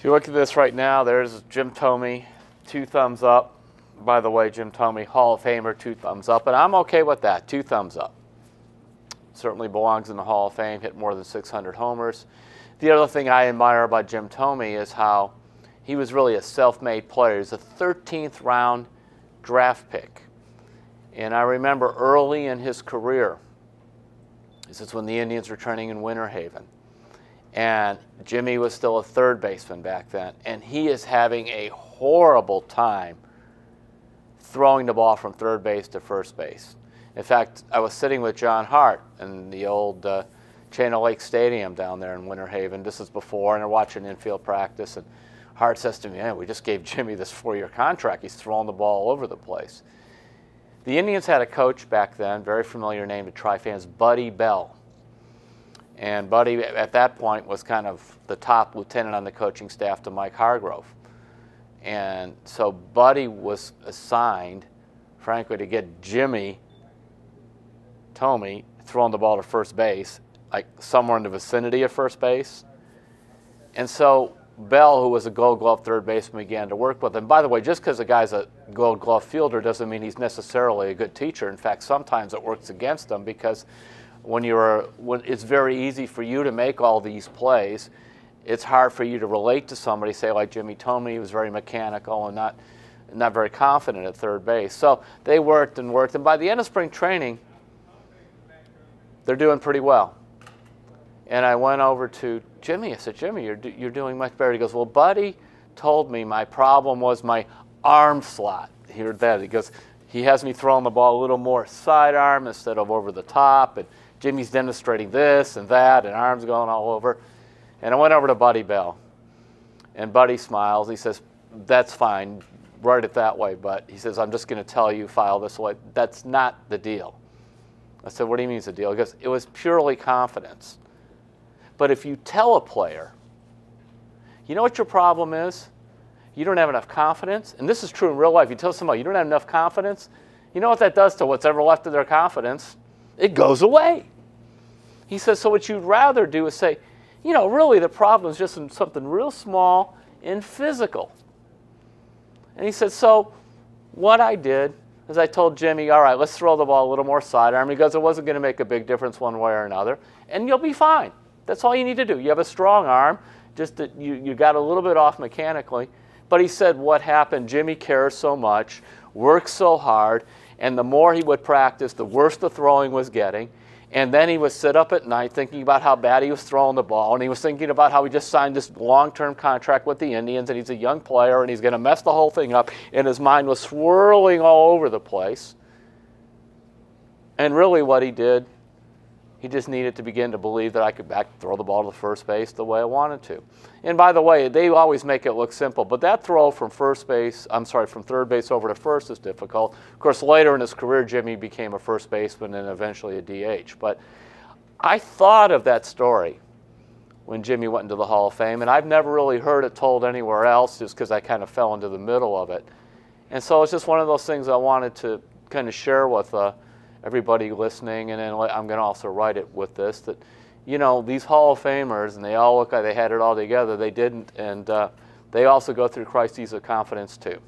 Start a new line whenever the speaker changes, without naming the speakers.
If you look at this right now, there's Jim-Thome, 2 thumbs up. By the way, Jim-Thome, Hall of Famer, 2 thumbs up, and I'm okay with that, 2 thumbs up. Certainly belongs in the Hall of Fame, hit more than 600 homers. The other thing I admire about Jim-Thome is how he was really a self-made player. He was a 13th round draft pick. And I remember early in his career, this is when the Indians were training in Winter Haven. And Jimmy was still a third baseman back then. And he is having a horrible time throwing the ball from third base to first base. In fact, I was sitting with John Hart in the old Channel Lake Stadium down there in Winter Haven. This is before, and they're watching infield practice. And Hart says to me, "Man, we just gave Jimmy this 4-year contract. He's throwing the ball all over the place." The Indians had a coach back then, very familiar name to Tri-fans, Buddy Bell. And Buddy, at that point, was kind of the top lieutenant on the coaching staff to Mike Hargrove. And so Buddy was assigned, frankly, to get Jimmy-Thome throwing the ball to first base, like somewhere in the vicinity of first base. And so Bell, who was a Gold Glove third baseman, began to work with him. By the way, just because a guy's a Gold Glove fielder doesn't mean he's necessarily a good teacher. In fact, sometimes it works against him because when it's very easy for you to make all these plays, it's hard for you to relate to somebody, say like Jim-Thome, he was very mechanical and not very confident at third base. So they worked, and by the end of spring training, they're doing pretty well. And I went over to Jimmy. I said, "Jimmy, you're doing much better." He goes, "Well, Buddy told me my problem was my arm slot." He heard that. He goes, "He has me throwing the ball a little more sidearm instead of over the top, and Jimmy's demonstrating this and that, and arms going all over." And I went over to Buddy Bell, and Buddy smiles. He says, "That's fine. Write it that way, but," he says, "I'm just going to tell you, file this way." That's not the deal. I said, "What do you mean it's the deal?" He goes, "It was purely confidence. But if you tell a player, you know what your problem is? You don't have enough confidence." And this is true in real life. You tell somebody you don't have enough confidence, you know what that does to what's ever left of their confidence? It goes away. He says, so what you'd rather do is say, you know, really the problem is just in something real small and physical. And he said, so what I did is I told Jimmy, all right, let's throw the ball a little more sidearm. He goes, it wasn't going to make a big difference one way or another, and you'll be fine. That's all you need to do. You have a strong arm, just that you got a little bit off mechanically. But he said what happened, Jimmy cares so much, works so hard, and the more he would practice, the worse the throwing was getting. And then he would sit up at night thinking about how bad he was throwing the ball, and he was thinking about how he just signed this long-term contract with the Indians, and he's a young player, and he's going to mess the whole thing up, and his mind was swirling all over the place. And really what he did, he just needed to begin to believe that I could throw the ball to the first base the way I wanted to. And by the way, they always make it look simple, but that throw from from third base over to first is difficult. Of course, later in his career, Jimmy became a first baseman and eventually a DH. But I thought of that story when Jimmy went into the Hall of Fame, and I've never really heard it told anywhere else just because I kind of fell into the middle of it. And so it's just one of those things I wanted to kind of share with everybody listening, and then I'm going to also write it with this, that, you know, these Hall of Famers, and they all look like they had it all together, they didn't, and they also go through crises of confidence too.